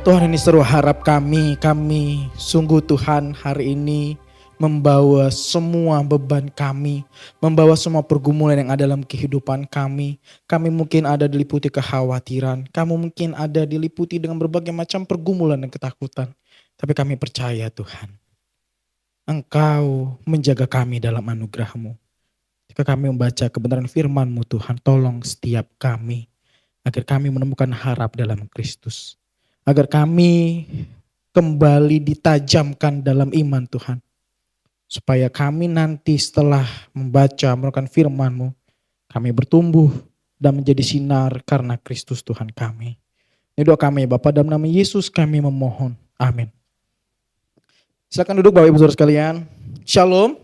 Tuhan, ini seru harap kami sungguh Tuhan hari ini membawa semua beban kami, membawa semua pergumulan yang ada dalam kehidupan kami. Kami mungkin ada diliputi kekhawatiran, kamu mungkin ada diliputi dengan berbagai macam pergumulan dan ketakutan. Tapi kami percaya Tuhan, Engkau menjaga kami dalam anugerah-Mu. Jika kami membaca kebenaran firman-Mu Tuhan, tolong setiap kami agar kami menemukan harap dalam Kristus. Agar kami kembali ditajamkan dalam iman Tuhan. Supaya kami nanti setelah membaca melakukan firman-Mu, kami bertumbuh dan menjadi sinar karena Kristus Tuhan kami. Ini doa kami Bapa, dalam nama Yesus kami memohon. Amin. Silakan duduk Bapak Ibu Saudara sekalian. Shalom.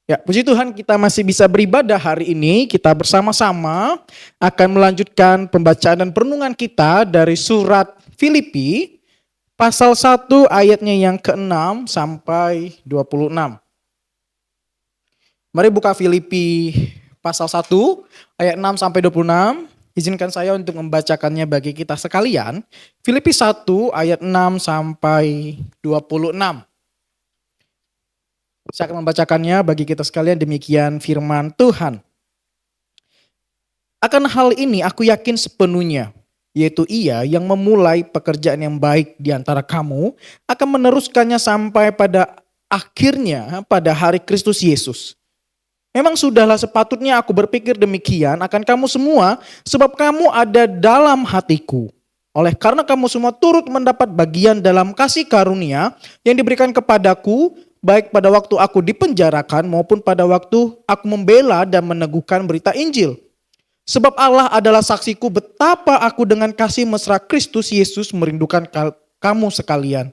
Ya, puji Tuhan kita masih bisa beribadah hari ini. Kita bersama-sama akan melanjutkan pembacaan dan perenungan kita dari surat Filipi pasal 1 ayatnya yang ke-6 sampai 26. Mari buka Filipi pasal 1 ayat 6 sampai 26. Izinkan saya untuk membacakannya bagi kita sekalian. Filipi 1 ayat 6 sampai 26. Saya akan membacakannya bagi kita sekalian, demikian firman Tuhan. Akan hal ini aku yakin sepenuhnya, yaitu Ia yang memulai pekerjaan yang baik di antara kamu akan meneruskannya sampai pada akhirnya pada hari Kristus Yesus. Memang sudahlah sepatutnya aku berpikir demikian akan kamu semua, sebab kamu ada dalam hatiku. Oleh karena kamu semua turut mendapat bagian dalam kasih karunia yang diberikan kepadaku, baik pada waktu aku dipenjarakan maupun pada waktu aku membela dan meneguhkan berita Injil. Sebab Allah adalah saksiku betapa aku dengan kasih mesra Kristus Yesus merindukan kamu sekalian.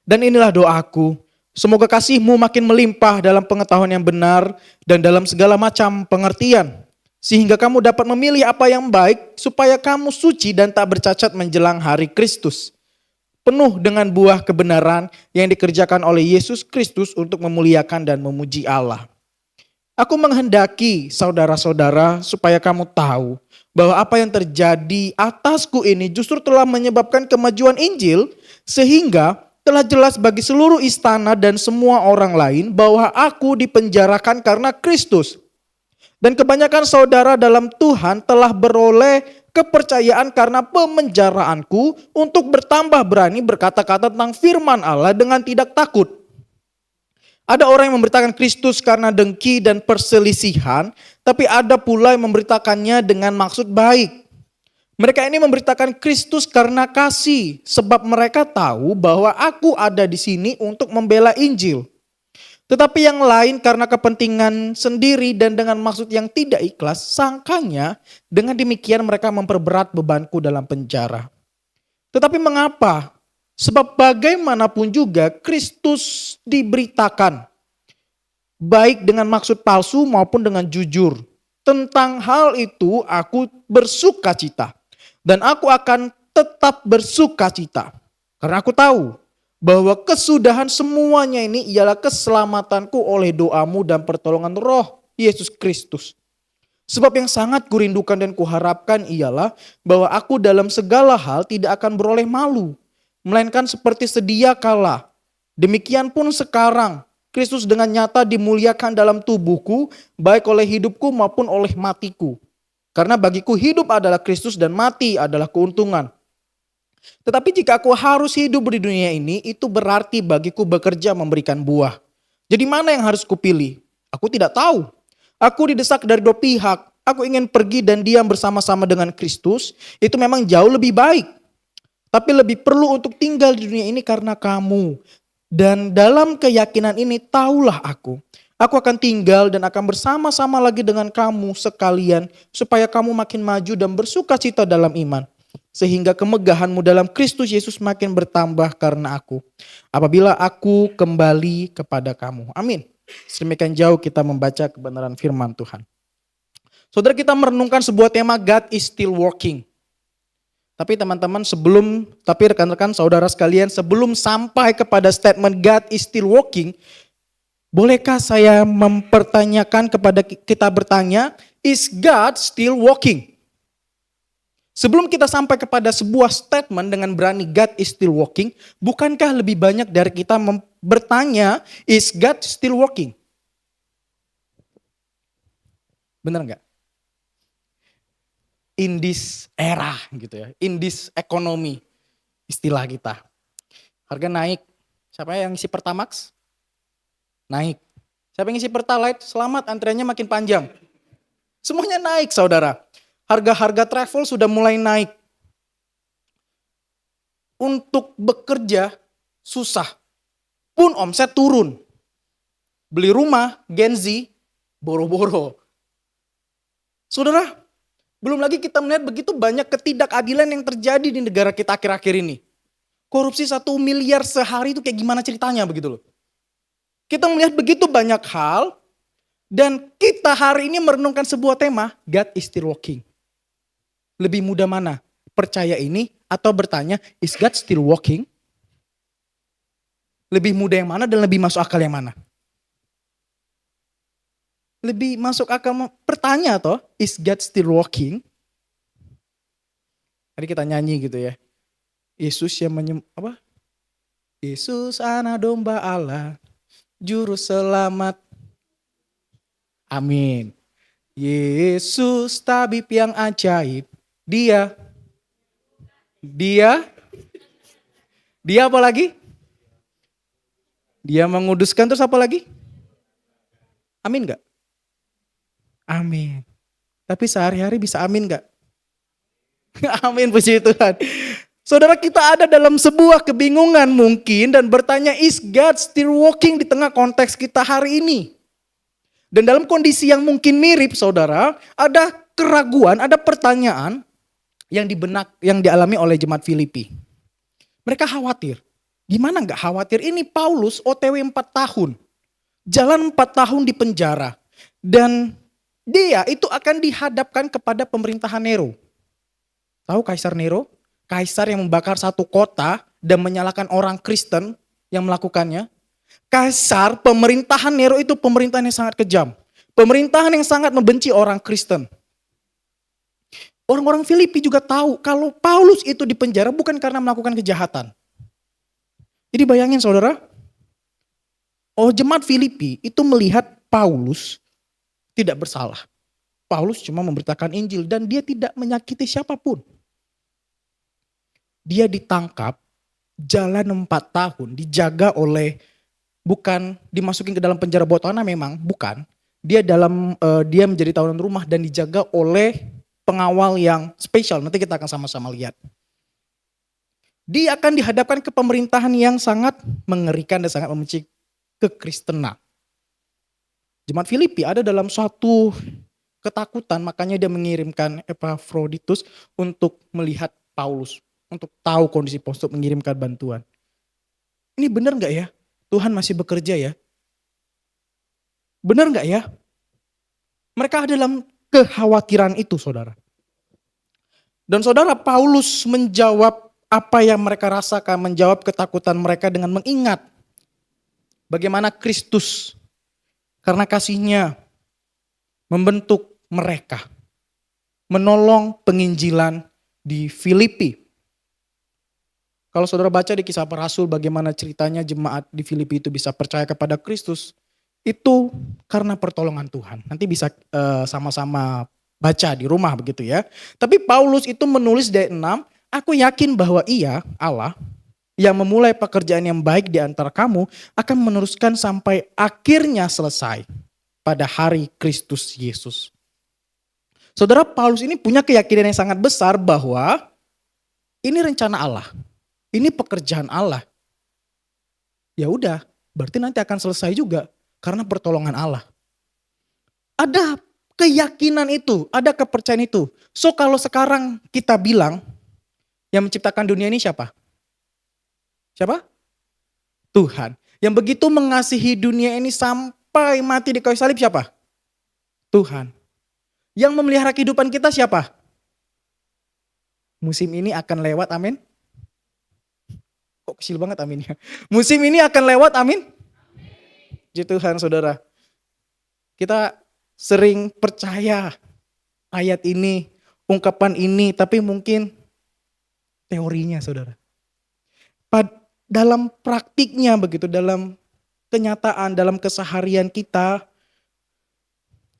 Dan inilah doaku, semoga kasihmu makin melimpah dalam pengetahuan yang benar dan dalam segala macam pengertian. Sehingga kamu dapat memilih apa yang baik supaya kamu suci dan tak bercacat menjelang hari Kristus. Penuh dengan buah kebenaran yang dikerjakan oleh Yesus Kristus untuk memuliakan dan memuji Allah. Aku menghendaki saudara-saudara supaya kamu tahu bahwa apa yang terjadi atasku ini justru telah menyebabkan kemajuan Injil, sehingga telah jelas bagi seluruh istana dan semua orang lain bahwa aku dipenjarakan karena Kristus. Dan kebanyakan saudara dalam Tuhan telah beroleh kepercayaan karena pemenjaraanku untuk bertambah berani berkata-kata tentang firman Allah dengan tidak takut. Ada orang yang memberitakan Kristus karena dengki dan perselisihan, tapi ada pula yang memberitakannya dengan maksud baik. Mereka ini memberitakan Kristus karena kasih, sebab mereka tahu bahwa aku ada di sini untuk membela Injil. Tetapi yang lain karena kepentingan sendiri dan dengan maksud yang tidak ikhlas, sangkanya dengan demikian mereka memperberat bebanku dalam penjara. Tetapi mengapa? Sebab bagaimanapun juga Kristus diberitakan, baik dengan maksud palsu maupun dengan jujur. Tentang hal itu aku bersukacita, dan aku akan tetap bersukacita. Karena aku tahu bahwa kesudahan semuanya ini ialah keselamatanku oleh doamu dan pertolongan Roh Yesus Kristus. Sebab yang sangat kurindukan dan kuharapkan ialah bahwa aku dalam segala hal tidak akan beroleh malu, melainkan seperti sedia kala. Demikian pun sekarang Kristus dengan nyata dimuliakan dalam tubuhku, baik oleh hidupku maupun oleh matiku. Karena bagiku hidup adalah Kristus dan mati adalah keuntungan. Tetapi jika aku harus hidup di dunia ini, itu berarti bagiku bekerja memberikan buah. Jadi mana yang harus kupilih? Aku tidak tahu. Aku didesak dari dua pihak. Aku ingin pergi dan diam bersama-sama dengan Kristus. Itu memang jauh lebih baik. Tapi lebih perlu untuk tinggal di dunia ini karena kamu. Dan dalam keyakinan ini tahulah aku. Aku akan tinggal dan akan bersama-sama lagi dengan kamu sekalian. Supaya kamu makin maju dan bersukacita dalam iman. Sehingga kemegahanmu dalam Kristus Yesus makin bertambah karena aku. Apabila aku kembali kepada kamu. Amin. Sedemikian jauh kita membaca kebenaran firman Tuhan. Saudara, kita merenungkan sebuah tema God is still working. Tapi teman-teman rekan-rekan saudara sekalian, sebelum sampai kepada statement God is still working, bolehkah saya mempertanyakan kepada kita bertanya, is God still working? Sebelum kita sampai kepada sebuah statement dengan berani God is still working, bukankah lebih banyak dari kita bertanya, is God still working? Benar nggak? In this era gitu ya, in this economy, istilah kita. Harga naik, siapa yang isi Pertamax? Naik. Siapa yang isi Pertalite? Selamat, antriannya makin panjang. Semuanya naik saudara. Harga-harga travel sudah mulai naik. Untuk bekerja susah. Pun omset turun. Beli rumah, Gen Z, boro-boro. Saudara, belum lagi kita melihat begitu banyak ketidakadilan yang terjadi di negara kita akhir-akhir ini. Korupsi 1 miliar sehari itu kayak gimana ceritanya begitu loh. Kita melihat begitu banyak hal dan kita hari ini merenungkan sebuah tema, God is still working. Lebih mudah mana? Percaya ini atau bertanya, is God still working? Lebih mudah yang mana dan lebih masuk akal yang mana? Lebih masuk akal bertanya toh, is God still working? Tadi kita nyanyi gitu ya. Yesus yang Yesus anak domba Allah, juru selamat. Amin. Yesus tabib yang ajaib. Dia apa lagi? Dia menguduskan, terus apa lagi? Amin gak? Amin. Tapi sehari-hari bisa amin gak? Amin, puji Tuhan. Saudara, kita ada dalam sebuah kebingungan mungkin dan bertanya, is God still working di tengah konteks kita hari ini? Dan dalam kondisi yang mungkin mirip saudara, ada keraguan, ada pertanyaan yang dialami oleh jemaat Filipi. Mereka khawatir. Gimana gak khawatir? Ini Paulus OTW 4 tahun. Jalan 4 tahun di penjara. Dan dia itu akan dihadapkan kepada pemerintahan Nero. Tahu Kaisar Nero? Kaisar yang membakar satu kota dan menyalahkan orang Kristen yang melakukannya. Kaisar, pemerintahan Nero itu pemerintahan yang sangat kejam. Pemerintahan yang sangat membenci orang Kristen. Orang-orang Filipi juga tahu kalau Paulus itu dipenjara bukan karena melakukan kejahatan. Jadi bayangin saudara, jemaat Filipi itu melihat Paulus tidak bersalah. Paulus cuma memberitakan Injil dan dia tidak menyakiti siapapun. Dia ditangkap, jalan 4 tahun, dijaga oleh, bukan dimasukin ke dalam penjara buat anak memang, bukan. Dia menjadi tawanan rumah dan dijaga oleh pengawal yang spesial. Nanti kita akan sama-sama lihat. Dia akan dihadapkan ke pemerintahan yang sangat mengerikan dan sangat membenci kekristenan. Jemaat Filipi ada dalam suatu ketakutan, makanya dia mengirimkan Epafroditus untuk melihat Paulus. Untuk tahu kondisi Paulus, untuk mengirimkan bantuan. Ini benar gak ya? Tuhan masih bekerja ya? Benar gak ya? Mereka dalam kekhawatiran itu saudara. Dan saudara, Paulus menjawab apa yang mereka rasakan, menjawab ketakutan mereka dengan mengingat bagaimana Kristus karena kasihnya membentuk mereka, menolong penginjilan di Filipi. Kalau saudara baca di Kisah Para Rasul bagaimana ceritanya jemaat di Filipi itu bisa percaya kepada Kristus, itu karena pertolongan Tuhan. Nanti bisa sama-sama baca di rumah begitu ya. Tapi Paulus itu menulis di ayat 6, aku yakin bahwa Ia, Allah, yang memulai pekerjaan yang baik di antara kamu akan meneruskan sampai akhirnya selesai pada hari Kristus Yesus. Saudara, Paulus ini punya keyakinan yang sangat besar bahwa ini rencana Allah. Ini pekerjaan Allah. Ya udah, berarti nanti akan selesai juga karena pertolongan Allah. Ada keyakinan itu, ada kepercayaan itu. So kalau sekarang kita bilang yang menciptakan dunia ini siapa? Siapa? Tuhan. Yang begitu mengasihi dunia ini sampai mati di kayu salib siapa? Tuhan. Yang memelihara kehidupan kita siapa? Musim ini akan lewat, amin. Kok kecil banget aminnya. Musim ini akan lewat, amin. Puji Tuhan saudara. Kita sering percaya ayat ini. ungkapan ini, tapi mungkin teorinya saudara. Dalam praktiknya begitu, dalam kenyataan, dalam keseharian kita,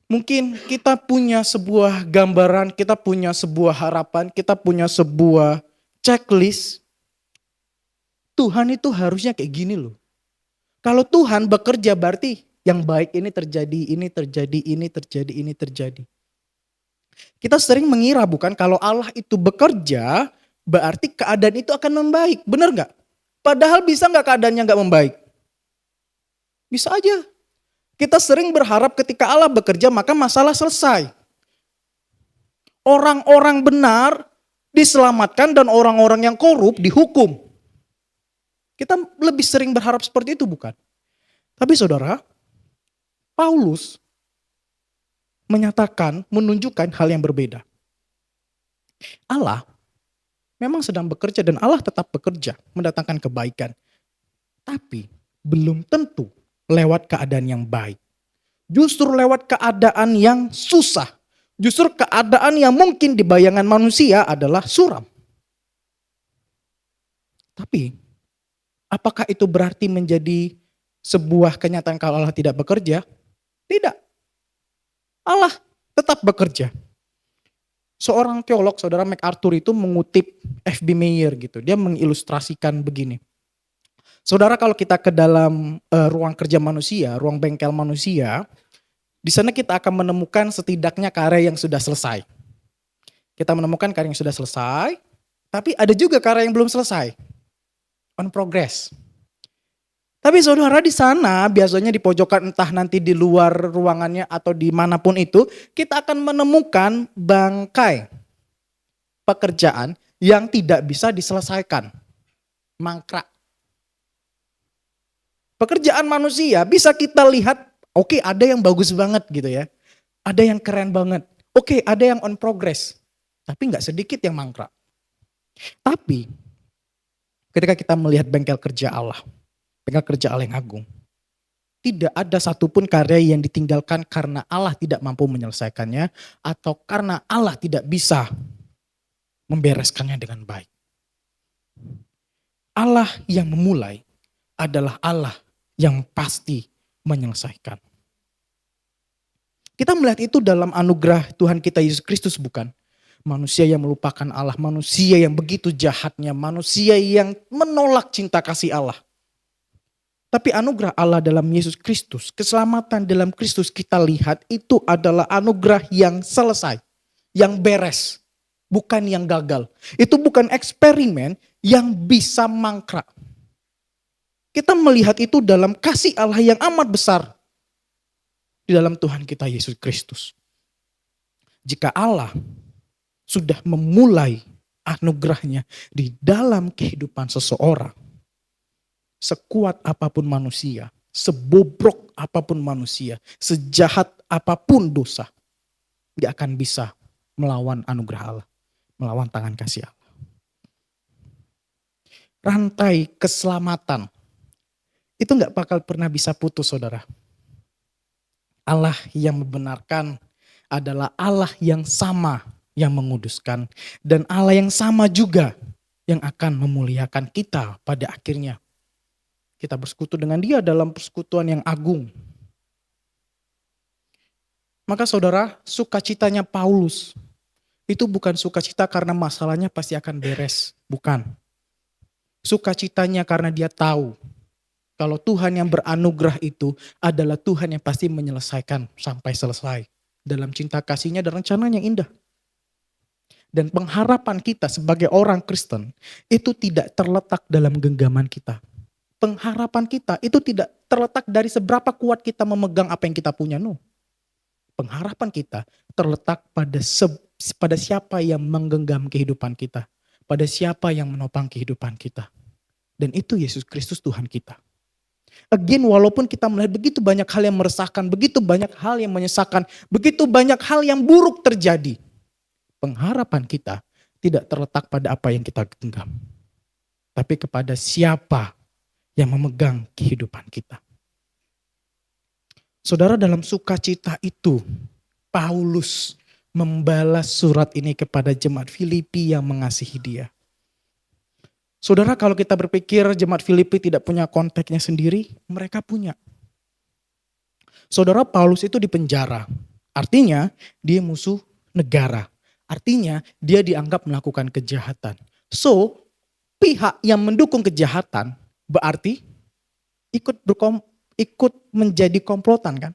mungkin kita punya sebuah gambaran, kita punya sebuah harapan, kita punya sebuah checklist. Tuhan itu harusnya kayak gini loh. Kalau Tuhan bekerja berarti yang baik ini terjadi, ini terjadi, ini terjadi, ini terjadi. Kita sering mengira bukan kalau Allah itu bekerja berarti keadaan itu akan membaik. Benar gak? Padahal bisa gak keadaannya gak membaik? Bisa aja. Kita sering berharap ketika Allah bekerja maka masalah selesai. Orang-orang benar diselamatkan dan orang-orang yang korup dihukum. Kita lebih sering berharap seperti itu bukan? Tapi saudara, Paulus menyatakan, menunjukkan hal yang berbeda. Allah memang sedang bekerja dan Allah tetap bekerja mendatangkan kebaikan. Tapi belum tentu lewat keadaan yang baik. Justru lewat keadaan yang susah. Justru keadaan yang mungkin di bayangan manusia adalah suram. Tapi apakah itu berarti menjadi sebuah kenyataan kalau Allah tidak bekerja? Tidak. Allah tetap bekerja. Seorang teolog, saudara MacArthur itu mengutip F.B. Meyer gitu. Dia mengilustrasikan begini. Saudara kalau kita ke dalam ruang kerja manusia, ruang bengkel manusia, di sana kita akan menemukan setidaknya karya yang sudah selesai. Kita menemukan karya yang sudah selesai, tapi ada juga karya yang belum selesai. On progress. Tapi saudara di sana biasanya di pojokan entah nanti di luar ruangannya atau dimanapun itu, kita akan menemukan bangkai pekerjaan yang tidak bisa diselesaikan. Mangkrak. Pekerjaan manusia bisa kita lihat, oke, ada yang bagus banget gitu ya. Ada yang keren banget. Oke, ada yang on progress. Tapi gak sedikit yang mangkrak. Tapi ketika kita melihat bengkel kerja Allah, bengkel kerja Allah yang agung, tidak ada satupun karya yang ditinggalkan karena Allah tidak mampu menyelesaikannya atau karena Allah tidak bisa membereskannya dengan baik. Allah yang memulai adalah Allah yang pasti menyelesaikan. Kita melihat itu dalam anugerah Tuhan kita Yesus Kristus bukan? Manusia yang melupakan Allah, manusia yang begitu jahatnya, manusia yang menolak cinta kasih Allah. Tapi anugerah Allah dalam Yesus Kristus, keselamatan dalam Kristus kita lihat itu adalah anugerah yang selesai, yang beres, bukan yang gagal. Itu bukan eksperimen yang bisa mangkrak. Kita melihat itu dalam kasih Allah yang amat besar di dalam Tuhan kita Yesus Kristus. Jika Allah sudah memulai anugerahnya di dalam kehidupan seseorang, sekuat apapun manusia, sebobrok apapun manusia, sejahat apapun dosa, dia akan bisa melawan anugerah Allah, melawan tangan kasih Allah. Rantai keselamatan itu gak bakal pernah bisa putus saudara. Allah yang membenarkan adalah Allah yang sama yang menguduskan. Dan Allah yang sama juga yang akan memuliakan kita pada akhirnya. Kita bersekutu dengan dia dalam persekutuan yang agung. Maka saudara, sukacitanya Paulus itu bukan sukacita karena masalahnya pasti akan beres. Bukan. Sukacitanya karena dia tahu kalau Tuhan yang beranugerah itu adalah Tuhan yang pasti menyelesaikan sampai selesai. Dalam cinta kasihnya dan rencananya yang indah. Dan pengharapan kita sebagai orang Kristen itu tidak terletak dalam genggaman kita. Pengharapan kita itu tidak terletak dari seberapa kuat kita memegang apa yang kita punya. No. Pengharapan kita terletak pada siapa yang menggenggam kehidupan kita. Pada siapa yang menopang kehidupan kita. Dan itu Yesus Kristus Tuhan kita. Again, walaupun kita melihat begitu banyak hal yang meresahkan, begitu banyak hal yang menyesakan, begitu banyak hal yang buruk terjadi. Pengharapan kita tidak terletak pada apa yang kita genggam. Tapi kepada siapa yang memegang kehidupan kita. Saudara, dalam sukacita itu, Paulus membalas surat ini kepada jemaat Filipi yang mengasihi dia. Saudara, kalau kita berpikir jemaat Filipi tidak punya konteksnya sendiri, mereka punya. Saudara, Paulus itu dipenjara. Artinya dia musuh negara. Artinya dia dianggap melakukan kejahatan. So, pihak yang mendukung kejahatan berarti ikut menjadi komplotan kan.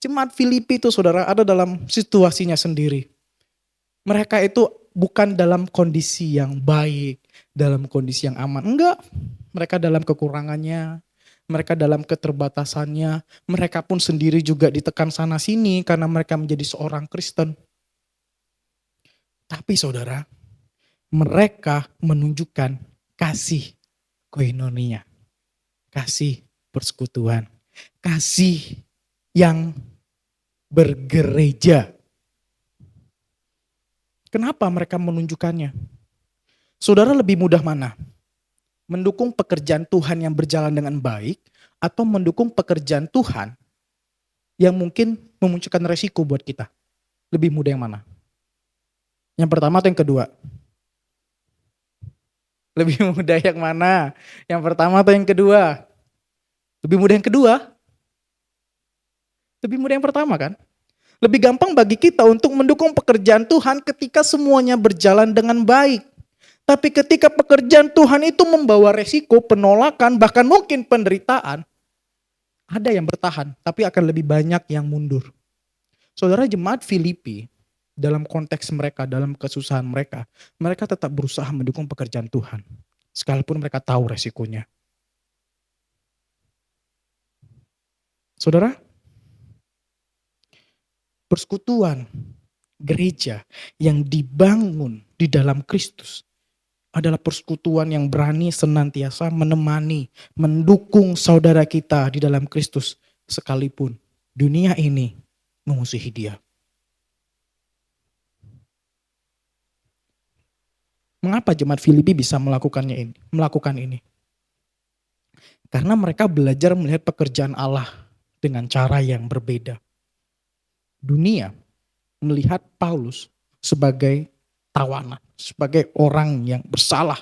Jemaat Filipi itu saudara ada dalam situasinya sendiri. Mereka itu bukan dalam kondisi yang baik, dalam kondisi yang aman. Enggak, mereka dalam kekurangannya, mereka dalam keterbatasannya. Mereka pun sendiri juga ditekan sana sini karena mereka menjadi seorang Kristen. Tapi saudara, mereka menunjukkan kasih koinonia, kasih persekutuan, kasih yang bergereja. Kenapa mereka menunjukkannya? Saudara, lebih mudah mana? Mendukung pekerjaan Tuhan yang berjalan dengan baik atau mendukung pekerjaan Tuhan yang mungkin memunculkan resiko buat kita? Lebih mudah yang mana? Yang pertama atau yang kedua? Lebih mudah yang mana? Yang pertama atau yang kedua? Lebih mudah yang kedua? Lebih mudah yang pertama kan? Lebih gampang bagi kita untuk mendukung pekerjaan Tuhan ketika semuanya berjalan dengan baik. Tapi ketika pekerjaan Tuhan itu membawa resiko, penolakan, bahkan mungkin penderitaan, ada yang bertahan, tapi akan lebih banyak yang mundur. Saudara, jemaat Filipi, dalam konteks mereka, dalam kesusahan mereka, mereka tetap berusaha mendukung pekerjaan Tuhan. Sekalipun mereka tahu resikonya. Saudara, persekutuan gereja yang dibangun di dalam Kristus adalah persekutuan yang berani senantiasa menemani, mendukung saudara kita di dalam Kristus sekalipun dunia ini memusuhi dia. Mengapa jemaat Filipi bisa melakukan ini? Karena mereka belajar melihat pekerjaan Allah dengan cara yang berbeda. Dunia melihat Paulus sebagai tawanan, sebagai orang yang bersalah,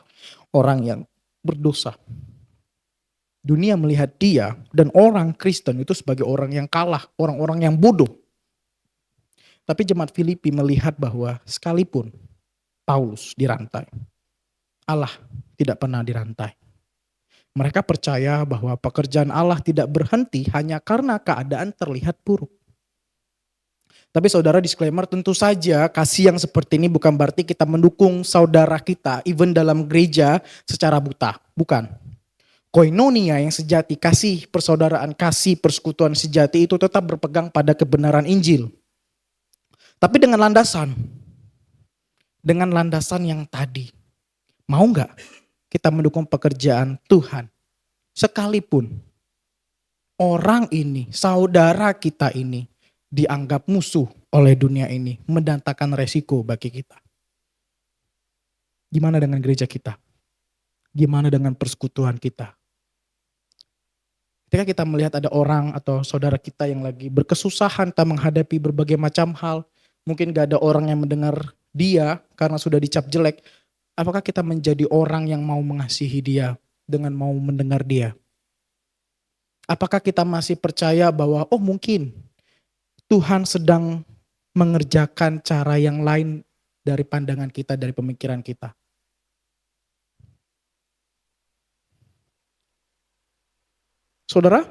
orang yang berdosa. Dunia melihat dia dan orang Kristen itu sebagai orang yang kalah, orang-orang yang bodoh. Tapi jemaat Filipi melihat bahwa sekalipun Paulus dirantai, Allah tidak pernah dirantai. Mereka percaya bahwa pekerjaan Allah tidak berhenti hanya karena keadaan terlihat buruk. Tapi saudara, disclaimer, tentu saja kasih yang seperti ini bukan berarti kita mendukung saudara kita even dalam gereja secara buta. Bukan. Koinonia yang sejati, kasih persaudaraan, kasih persekutuan sejati itu tetap berpegang pada kebenaran Injil. Tapi dengan landasan yang tadi. Mau gak kita mendukung pekerjaan Tuhan? Sekalipun orang ini, saudara kita ini, dianggap musuh oleh dunia ini, mendatangkan resiko bagi kita. Gimana dengan gereja kita? Gimana dengan persekutuan kita? Ketika kita melihat ada orang atau saudara kita yang lagi berkesusahan, tak menghadapi berbagai macam hal, mungkin gak ada orang yang mendengar dia karena sudah dicap jelek, apakah kita menjadi orang yang mau mengasihi dia dengan mau mendengar dia? Apakah kita masih percaya bahwa mungkin Tuhan sedang mengerjakan cara yang lain dari pandangan kita, dari pemikiran kita? Saudara,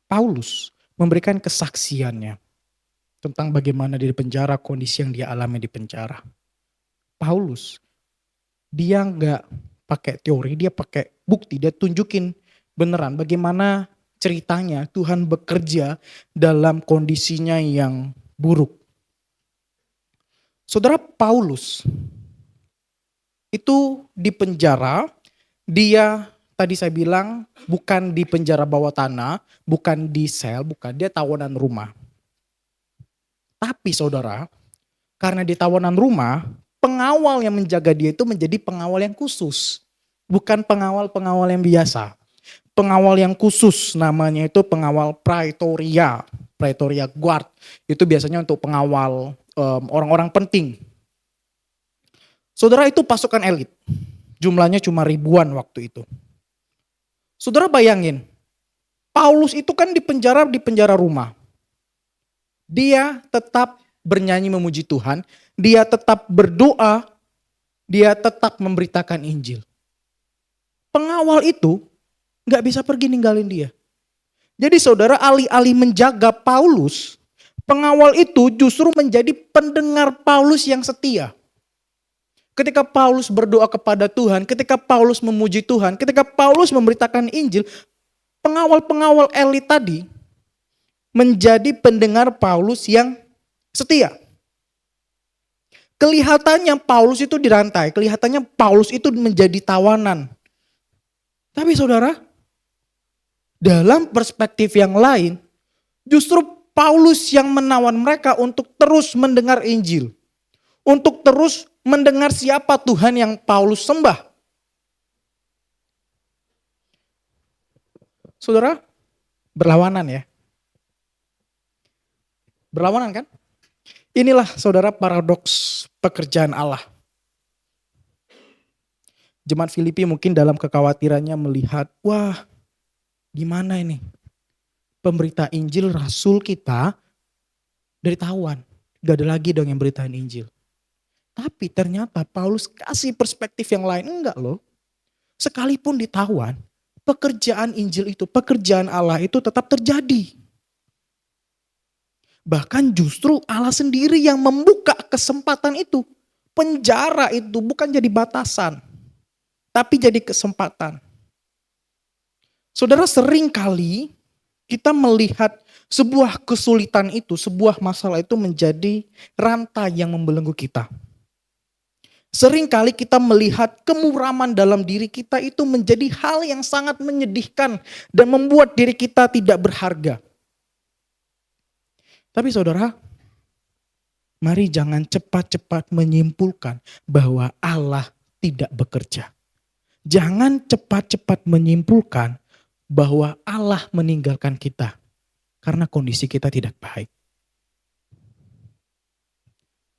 Paulus memberikan kesaksiannya tentang bagaimana dia di penjara, kondisi yang dia alami di penjara. Paulus, dia nggak pakai teori, dia pakai bukti, dia tunjukin beneran bagaimana ceritanya Tuhan bekerja dalam kondisinya yang buruk. Saudara, Paulus itu di penjara, dia tadi saya bilang bukan di penjara bawah tanah, bukan di sel, bukan, dia tawanan rumah. Tapi saudara, karena di tawanan rumah, pengawal yang menjaga dia itu menjadi pengawal yang khusus. Bukan pengawal-pengawal yang biasa. Pengawal yang khusus, namanya itu pengawal praetoria. Praetoria Guard. Itu biasanya untuk pengawal orang-orang penting. Saudara, itu pasukan elit. Jumlahnya cuma ribuan waktu itu. Saudara bayangin, Paulus itu kan di penjara rumah. Dia tetap bernyanyi memuji Tuhan, dia tetap berdoa, dia tetap memberitakan Injil. Pengawal itu gak bisa pergi ninggalin dia. Jadi saudara, alih-alih menjaga Paulus, pengawal itu justru menjadi pendengar Paulus yang setia. Ketika Paulus berdoa kepada Tuhan, ketika Paulus memuji Tuhan, ketika Paulus memberitakan Injil, pengawal-pengawal elit tadi menjadi pendengar Paulus yang setia. Kelihatannya Paulus itu dirantai, kelihatannya Paulus itu menjadi tawanan. Tapi saudara, dalam perspektif yang lain, justru Paulus yang menawan mereka untuk terus mendengar Injil. Untuk terus mendengar siapa Tuhan yang Paulus sembah. Saudara, berlawanan ya. Berlawanan kan? Inilah saudara paradoks pekerjaan Allah. Jemaat Filipi mungkin dalam kekhawatirannya melihat, wah gimana ini? Pemberita Injil Rasul kita dari tawan. Gak ada lagi dong yang beritain Injil. Tapi ternyata Paulus kasih perspektif yang lain. Enggak loh. Sekalipun ditawan, pekerjaan Injil itu, pekerjaan Allah itu tetap terjadi. Bahkan justru Allah sendiri yang membuka kesempatan itu. Penjara itu bukan jadi batasan, tapi jadi kesempatan. Saudara, sering kali kita melihat sebuah kesulitan itu, sebuah masalah itu menjadi rantai yang membelenggu kita. Sering kali kita melihat kemuraman dalam diri kita itu menjadi hal yang sangat menyedihkan dan membuat diri kita tidak berharga. Tapi saudara, mari jangan cepat-cepat menyimpulkan bahwa Allah tidak bekerja. Jangan cepat-cepat menyimpulkan bahwa Allah meninggalkan kita karena kondisi kita tidak baik.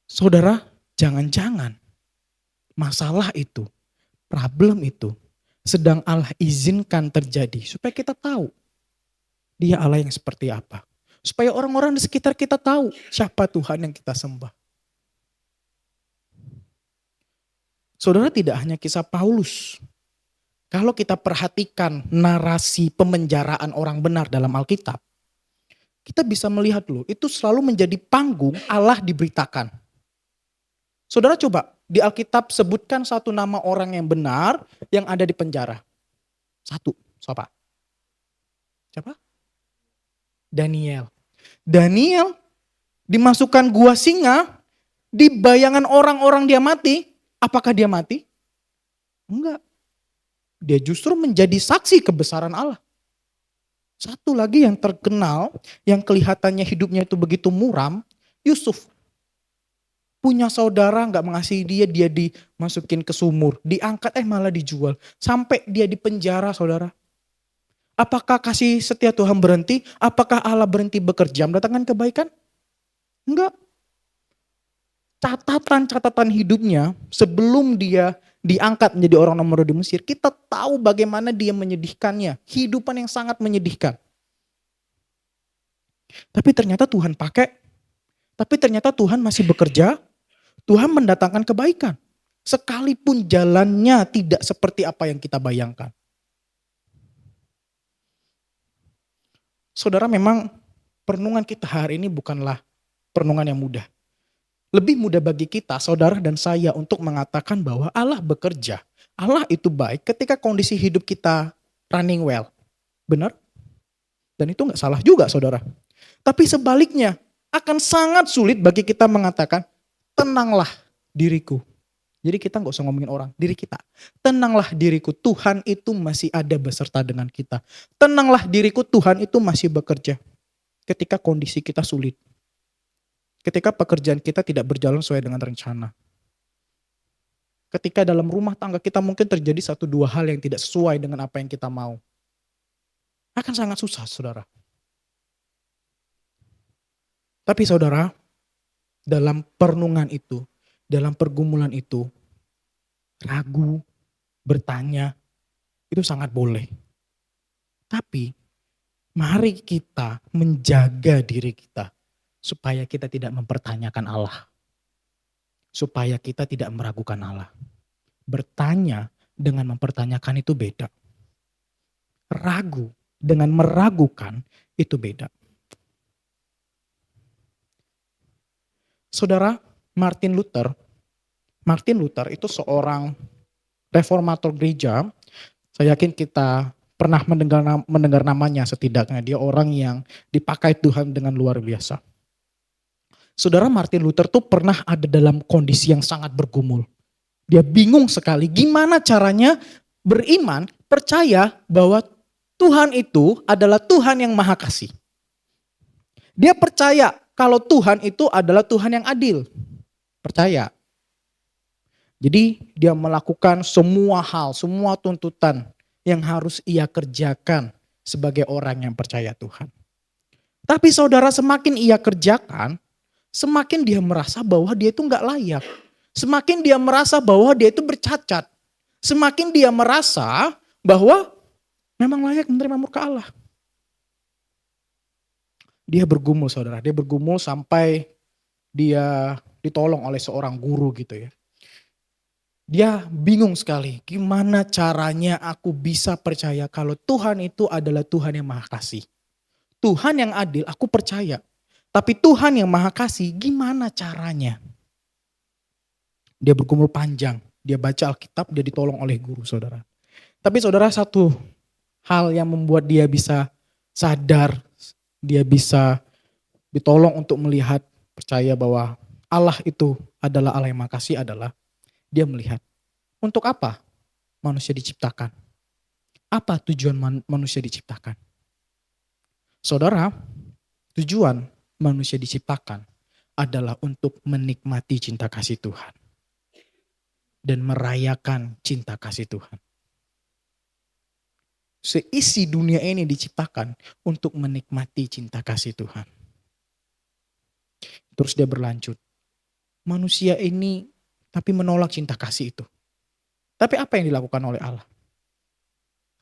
Saudara, jangan-jangan masalah itu, problem itu sedang Allah izinkan terjadi supaya kita tahu Dia Allah yang seperti apa. Supaya orang-orang di sekitar kita tahu siapa Tuhan yang kita sembah. Saudara, tidak hanya kisah Paulus. Kalau kita perhatikan narasi pemenjaraan orang benar dalam Alkitab, kita bisa melihat loh, itu selalu menjadi panggung Allah diberitakan. Saudara coba, di Alkitab sebutkan satu nama orang yang benar yang ada di penjara. Satu, siapa? Siapa? Daniel. Daniel dimasukkan gua singa, di bayangan orang-orang dia mati. Apakah dia mati? Enggak. Dia justru menjadi saksi kebesaran Allah. Satu lagi yang terkenal, yang kelihatannya hidupnya itu begitu muram, Yusuf. Punya saudara gak mengasihi dia, dia dimasukin ke sumur. Diangkat malah dijual. Sampai dia di penjara saudara. Apakah kasih setia Tuhan berhenti? Apakah Allah berhenti bekerja mendatangkan kebaikan? Enggak. Catatan-catatan hidupnya sebelum dia diangkat menjadi orang nomor 2 di Mesir, kita tahu bagaimana dia menyedihkannya. Kehidupan yang sangat menyedihkan. Tapi ternyata Tuhan pakai. Tapi ternyata Tuhan masih bekerja. Tuhan mendatangkan kebaikan. Sekalipun jalannya tidak seperti apa yang kita bayangkan. Saudara, memang perenungan kita hari ini bukanlah perenungan yang mudah. Lebih mudah bagi kita, saudara dan saya, untuk mengatakan bahwa Allah bekerja. Allah itu baik ketika kondisi hidup kita running well. Benar? Dan itu gak salah juga saudara. Tapi sebaliknya, akan sangat sulit bagi kita mengatakan, tenanglah diriku. Jadi kita gak usah ngomongin orang, diri kita. Tenanglah diriku, Tuhan itu masih ada beserta dengan kita. Tenanglah diriku, Tuhan itu masih bekerja. Ketika kondisi kita sulit. Ketika pekerjaan kita tidak berjalan sesuai dengan rencana. Ketika dalam rumah tangga kita mungkin terjadi 1-2 hal yang tidak sesuai dengan apa yang kita mau. Akan sangat susah saudara. Tapi saudara, dalam perenungan itu, dalam pergumulan itu, ragu, bertanya, itu sangat boleh. Tapi mari kita menjaga diri kita supaya kita tidak mempertanyakan Allah. Supaya kita tidak meragukan Allah. Bertanya dengan mempertanyakan itu beda. Ragu dengan meragukan itu beda. Saudara, Martin Luther itu seorang reformator gereja. Saya yakin kita pernah mendengar namanya setidaknya. Dia orang yang dipakai Tuhan dengan luar biasa. Saudara, Martin Luther tuh pernah ada dalam kondisi yang sangat bergumul. Dia bingung sekali gimana caranya beriman, percaya bahwa Tuhan itu adalah Tuhan yang maha kasih. Dia percaya kalau Tuhan itu adalah Tuhan yang adil. Percaya. Jadi dia melakukan semua hal, semua tuntutan yang harus ia kerjakan sebagai orang yang percaya Tuhan. Tapi saudara, semakin ia kerjakan, semakin dia merasa bahwa dia itu gak layak. Semakin dia merasa bahwa dia itu bercacat. Semakin dia merasa bahwa memang layak menerima murka Allah. Dia bergumul saudara, dia bergumul sampai dia ditolong oleh seorang guru gitu ya. Dia bingung sekali, gimana caranya aku bisa percaya kalau Tuhan itu adalah Tuhan yang maha kasih. Tuhan yang adil aku percaya, tapi Tuhan yang maha kasih gimana caranya? Dia bergumul panjang, dia baca Alkitab, dia ditolong oleh guru saudara. Tapi saudara, satu hal yang membuat dia bisa sadar, dia bisa ditolong untuk melihat, percaya bahwa Allah itu adalah Allah yang maha kasih adalah dia melihat untuk apa manusia diciptakan. Apa tujuan manusia diciptakan? Saudara, tujuan manusia diciptakan adalah untuk menikmati cinta kasih Tuhan. Dan merayakan cinta kasih Tuhan. Seisi dunia ini diciptakan untuk menikmati cinta kasih Tuhan. Terus dia berlanjut. Manusia ini tapi menolak cinta kasih itu. Tapi apa yang dilakukan oleh Allah?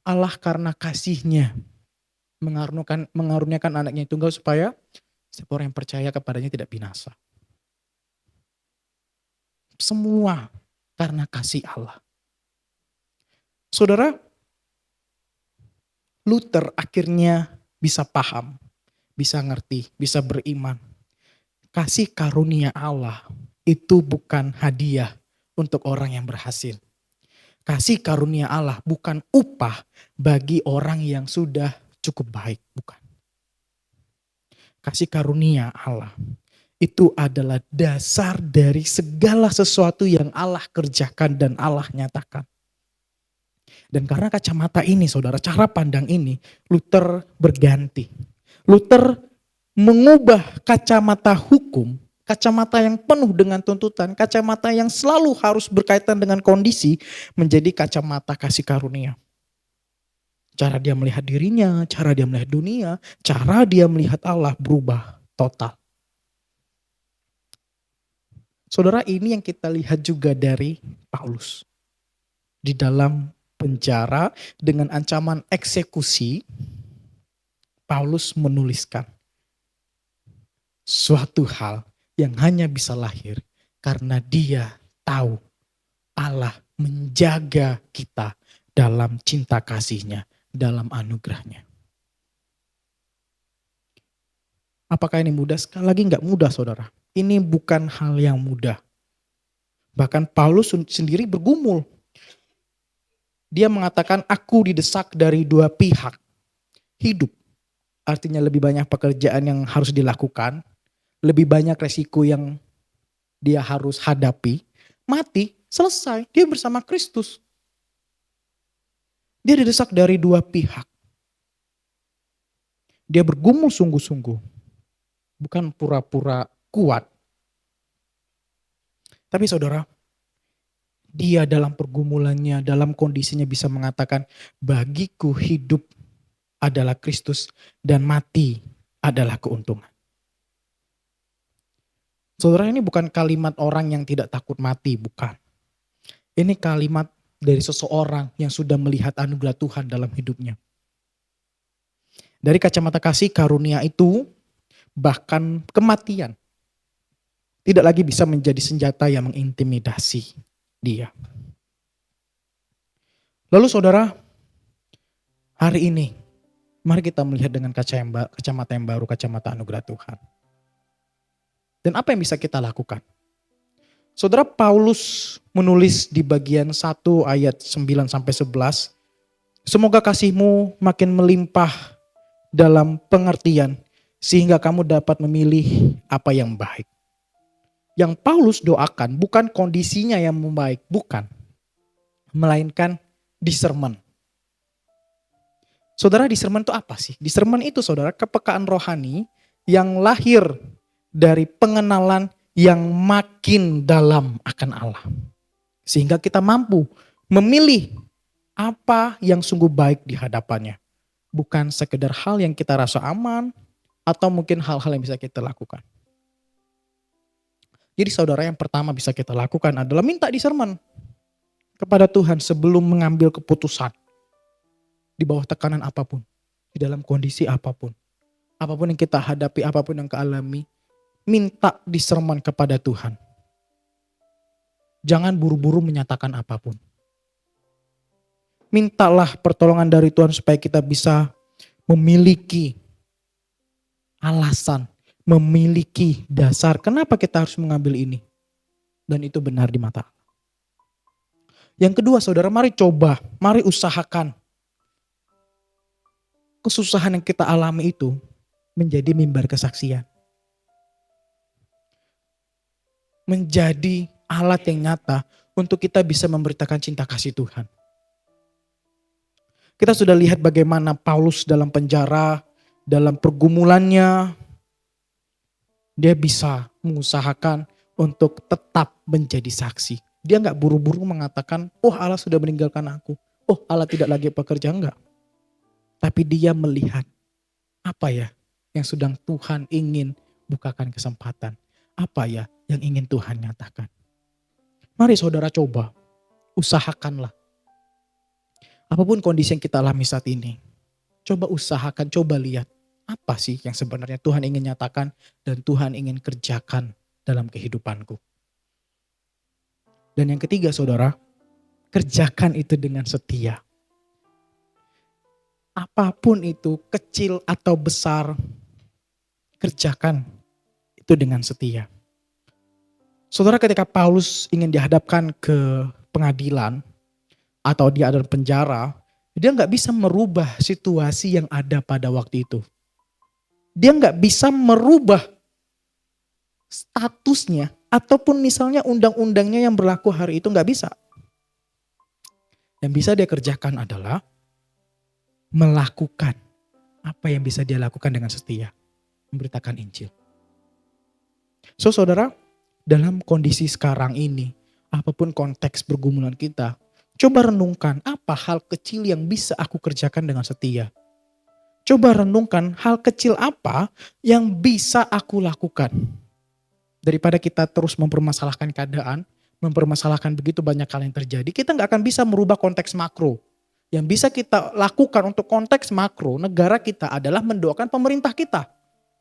Allah karena kasihnya mengaruniakan anaknya yang tunggal supaya setiap orang yang percaya kepadanya tidak binasa. Semua karena kasih Allah. Saudara, Luther akhirnya bisa paham, bisa ngerti, bisa beriman. Kasih karunia Allah itu bukan hadiah untuk orang yang berhasil. Kasih karunia Allah bukan upah bagi orang yang sudah cukup baik, bukan. Kasih karunia Allah itu adalah dasar dari segala sesuatu yang Allah kerjakan dan Allah nyatakan. Dan karena kacamata ini saudara, cara pandang ini, Luther berganti. Luther mengubah kacamata hukum, kacamata yang penuh dengan tuntutan, kacamata yang selalu harus berkaitan dengan kondisi, menjadi kacamata kasih karunia. Cara dia melihat dirinya, cara dia melihat dunia, cara dia melihat Allah berubah total. Saudara, ini yang kita lihat juga dari Paulus. Di dalam penjara dengan ancaman eksekusi, Paulus menuliskan suatu hal yang hanya bisa lahir karena dia tahu Allah menjaga kita dalam cinta kasih-Nya, dalam anugerah-Nya. Apakah ini mudah? Sekali lagi enggak mudah saudara. Ini bukan hal yang mudah. Bahkan Paulus sendiri bergumul. Dia mengatakan aku didesak dari dua pihak. Hidup, artinya lebih banyak pekerjaan yang harus dilakukan. Lebih banyak resiko yang dia harus hadapi. Mati, selesai. Dia bersama Kristus. Dia didesak dari dua pihak. Dia bergumul sungguh-sungguh. Bukan pura-pura kuat. Tapi saudara, dia dalam pergumulannya, dalam kondisinya bisa mengatakan, bagiku hidup adalah Kristus dan mati adalah keuntungan. Saudara, ini bukan kalimat orang yang tidak takut mati, bukan. Ini kalimat dari seseorang yang sudah melihat anugerah Tuhan dalam hidupnya. Dari kacamata kasih karunia itu, bahkan kematian tidak lagi bisa menjadi senjata yang mengintimidasi dia. Lalu saudara, hari ini mari kita melihat dengan kacamata yang baru, kacamata anugerah Tuhan. Dan apa yang bisa kita lakukan? Saudara, Paulus menulis di bagian 1 ayat 9 sampai 11, semoga kasihmu makin melimpah dalam pengertian sehingga kamu dapat memilih apa yang baik. Yang Paulus doakan bukan kondisinya yang membaik, bukan. Melainkan discernment. Saudara, discernment itu apa sih? Discernment itu saudara kepekaan rohani yang lahir dari pengenalan yang makin dalam akan Allah. Sehingga kita mampu memilih apa yang sungguh baik di hadapannya. Bukan sekedar hal yang kita rasa aman atau mungkin hal-hal yang bisa kita lakukan. Jadi saudara, yang pertama bisa kita lakukan adalah minta discernment kepada Tuhan sebelum mengambil keputusan. Di bawah tekanan apapun, di dalam kondisi apapun. Apapun yang kita hadapi, apapun yang kita alami, minta discernment kepada Tuhan. Jangan buru-buru menyatakan apapun. Mintalah pertolongan dari Tuhan supaya kita bisa memiliki alasan, memiliki dasar kenapa kita harus mengambil ini. Dan itu benar di mata Allah. Yang kedua saudara, mari coba, mari usahakan kesusahan yang kita alami itu menjadi mimbar kesaksian. Menjadi alat yang nyata untuk kita bisa memberitakan cinta kasih Tuhan. Kita sudah lihat bagaimana Paulus dalam penjara, dalam pergumulannya, dia bisa mengusahakan untuk tetap menjadi saksi. Dia gak buru-buru mengatakan, oh Allah sudah meninggalkan aku. Oh Allah tidak lagi bekerja, enggak. Tapi dia melihat apa ya yang sedang Tuhan ingin bukakan kesempatan. Apa ya yang ingin Tuhan nyatakan. Mari saudara coba, usahakanlah. Apapun kondisi yang kita alami saat ini. Coba usahakan, coba lihat. Apa sih yang sebenarnya Tuhan ingin nyatakan dan Tuhan ingin kerjakan dalam kehidupanku. Dan yang ketiga saudara, kerjakan itu dengan setia. Apapun itu, kecil atau besar, kerjakan itu dengan setia. Saudara, ketika Paulus ingin dihadapkan ke pengadilan atau dia ada di penjara, dia gak bisa merubah situasi yang ada pada waktu itu. Dia gak bisa merubah statusnya ataupun misalnya undang-undangnya yang berlaku hari itu gak bisa. Yang bisa dia kerjakan adalah melakukan apa yang bisa dia lakukan dengan setia. Memberitakan Injil. So saudara, dalam kondisi sekarang ini, apapun konteks pergumulan kita, coba renungkan apa hal kecil yang bisa aku kerjakan dengan setia. Coba renungkan hal kecil apa yang bisa aku lakukan. Daripada kita terus mempermasalahkan keadaan, mempermasalahkan begitu banyak hal yang terjadi, kita gak akan bisa merubah konteks makro. Yang bisa kita lakukan untuk konteks makro negara kita adalah mendoakan pemerintah kita.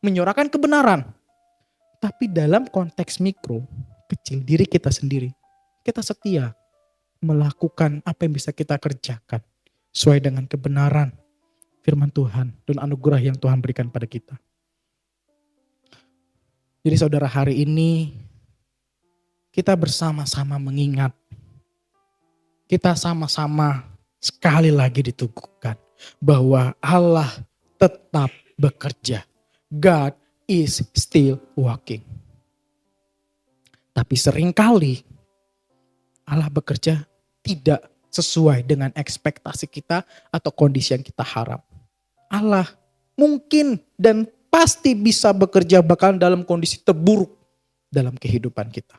Menyuarakan kebenaran. Tapi dalam konteks mikro, kecil diri kita sendiri. Kita setia melakukan apa yang bisa kita kerjakan. Sesuai dengan kebenaran firman Tuhan dan anugerah yang Tuhan berikan pada kita. Jadi saudara, hari ini kita bersama-sama mengingat. Kita sama-sama sekali lagi diteguhkan bahwa Allah tetap bekerja. God is still working. Tapi seringkali Allah bekerja tidak sesuai dengan ekspektasi kita atau kondisi yang kita harap. Allah mungkin dan pasti bisa bekerja bahkan dalam kondisi terburuk dalam kehidupan kita.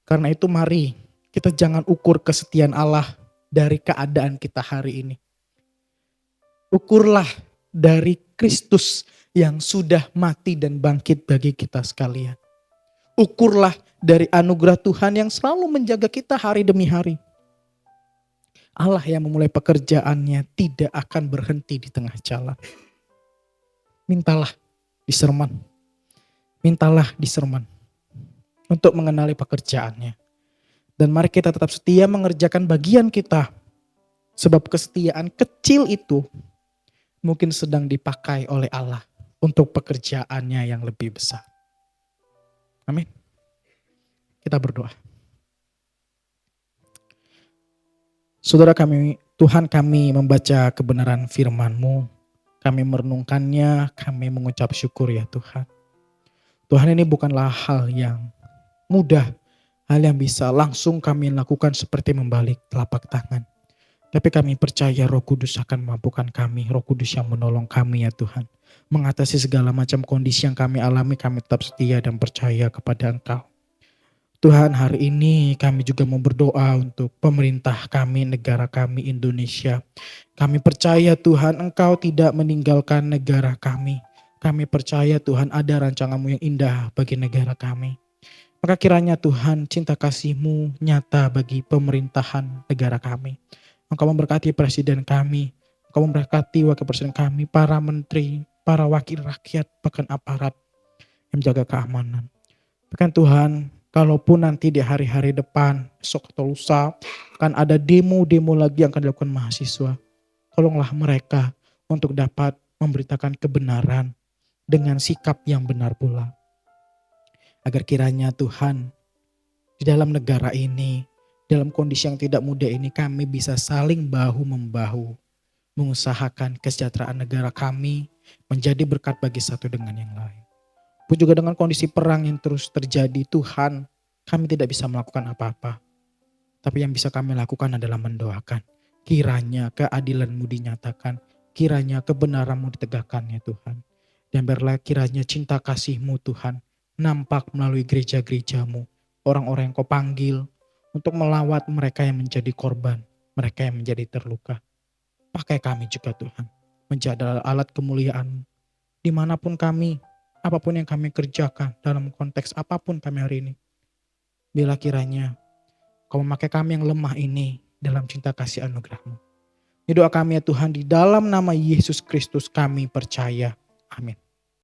Karena itu mari kita jangan ukur kesetiaan Allah dari keadaan kita hari ini. Ukurlah dari Kristus yang sudah mati dan bangkit bagi kita sekalian. Ukurlah dari anugerah Tuhan yang selalu menjaga kita hari demi hari. Allah yang memulai pekerjaannya tidak akan berhenti di tengah jalan. Mintalah discernment. Mintalah discernment untuk mengenali pekerjaannya. Dan mari kita tetap setia mengerjakan bagian kita. Sebab kesetiaan kecil itu mungkin sedang dipakai oleh Allah untuk pekerjaannya yang lebih besar. Amin. Kita berdoa. Saudara kami, Tuhan, kami membaca kebenaran firman-Mu. Kami merenungkannya, kami mengucap syukur ya Tuhan. Tuhan, ini bukanlah hal yang mudah, hal yang bisa langsung kami lakukan seperti membalik telapak tangan. Tapi kami percaya Roh Kudus akan memampukan kami, Roh Kudus yang menolong kami ya Tuhan. Mengatasi segala macam kondisi yang kami alami, kami tetap setia dan percaya kepada Engkau. Tuhan, hari ini kami juga mau berdoa untuk pemerintah kami, negara kami Indonesia. Kami percaya Tuhan Engkau tidak meninggalkan negara kami. Kami percaya Tuhan ada rancangan-Mu yang indah bagi negara kami. Maka kiranya Tuhan cinta kasih-Mu nyata bagi pemerintahan negara kami. Engkau memberkati presiden kami, Engkau memberkati wakil presiden kami, para menteri, para wakil rakyat, bahkan aparat yang menjaga keamanan. Bahkan Tuhan, kalaupun nanti di hari-hari depan, esok atau lusa, akan ada demo-demo lagi yang akan dilakukan mahasiswa. Tolonglah mereka untuk dapat memberitakan kebenaran dengan sikap yang benar pula. Agar kiranya Tuhan, di dalam negara ini, dalam kondisi yang tidak mudah ini, kami bisa saling bahu-membahu, mengusahakan kesejahteraan negara kami menjadi berkat bagi satu dengan yang lain. Pun juga dengan kondisi perang yang terus terjadi, Tuhan, kami tidak bisa melakukan apa-apa. Tapi yang bisa kami lakukan adalah mendoakan. Kiranya keadilan-Mu dinyatakan, kiranya kebenaran-Mu ditegakkan ya Tuhan. Dan biarlah kiranya cinta kasih-Mu Tuhan nampak melalui gereja-gereja-Mu. Orang-orang yang Kau panggil untuk melawat mereka yang menjadi korban, mereka yang menjadi terluka. Pakai kami juga Tuhan, menjadi alat kemuliaan dimanapun kami, apapun yang kami kerjakan, dalam konteks apapun kami hari ini. Bila kiranya Kau memakai kami yang lemah ini dalam cinta kasih anugerah-Mu. Ini doa kami ya Tuhan, di dalam nama Yesus Kristus kami percaya. Amin.